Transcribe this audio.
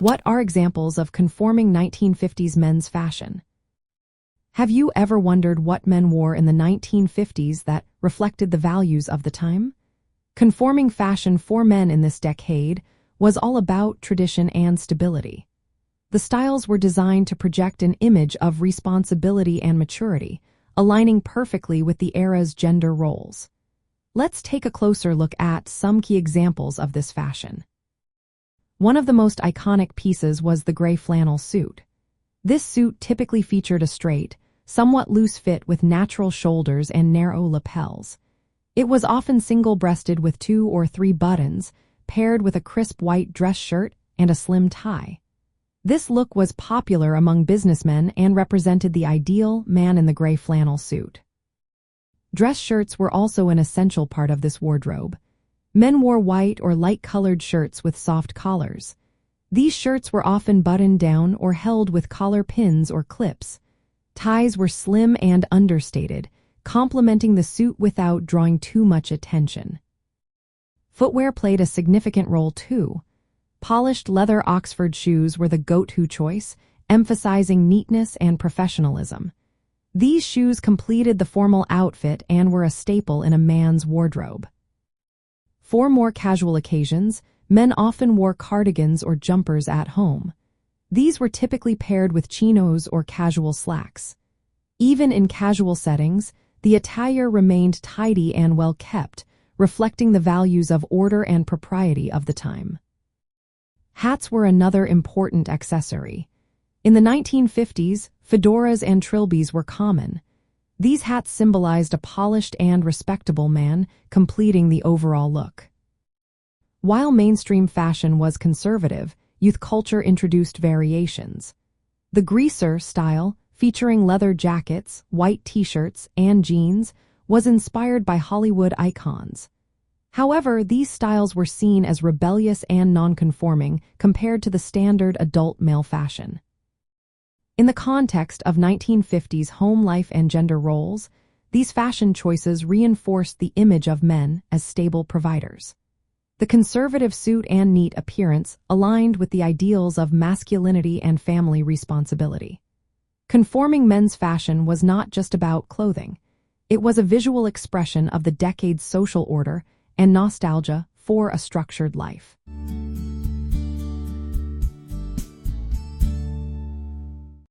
What are examples of conforming 1950s men's fashion? Have you ever wondered what men wore in the 1950s that reflected the values of the time? Conforming fashion for men in this decade was all about tradition and stability. The styles were designed to project an image of responsibility and maturity, aligning perfectly with the era's gender roles. Let's take a closer look at some key examples of this fashion. One of the most iconic pieces was the gray flannel suit. This suit typically featured a straight, somewhat loose fit with natural shoulders and narrow lapels. It was often single-breasted with 2 or 3 buttons, paired with a crisp white dress shirt and a slim tie. This look was popular among businessmen and represented the ideal man in the gray flannel suit. Dress shirts were also an essential part of this wardrobe. Men wore white or light-colored shirts with soft collars. These shirts were often buttoned down or held with collar pins or clips. Ties were slim and understated, complementing the suit without drawing too much attention. Footwear played a significant role too. Polished leather Oxford shoes were the go-to choice, emphasizing neatness and professionalism. These shoes completed the formal outfit and were a staple in a man's wardrobe. For more casual occasions, men often wore cardigans or jumpers at home. These were typically paired with chinos or casual slacks. Even in casual settings, the attire remained tidy and well-kept, reflecting the values of order and propriety of the time. Hats were another important accessory. In the 1950s, fedoras and trilbies were common. These hats symbolized a polished and respectable man, completing the overall look. While mainstream fashion was conservative, youth culture introduced variations. The greaser style, featuring leather jackets, white t-shirts, and jeans, was inspired by Hollywood icons. However, these styles were seen as rebellious and non-conforming compared to the standard adult male fashion. In the context of 1950s home life and gender roles, these fashion choices reinforced the image of men as stable providers. The conservative suit and neat appearance aligned with the ideals of masculinity and family responsibility. Conforming men's fashion was not just about clothing. It was a visual expression of the decade's social order and nostalgia for a structured life.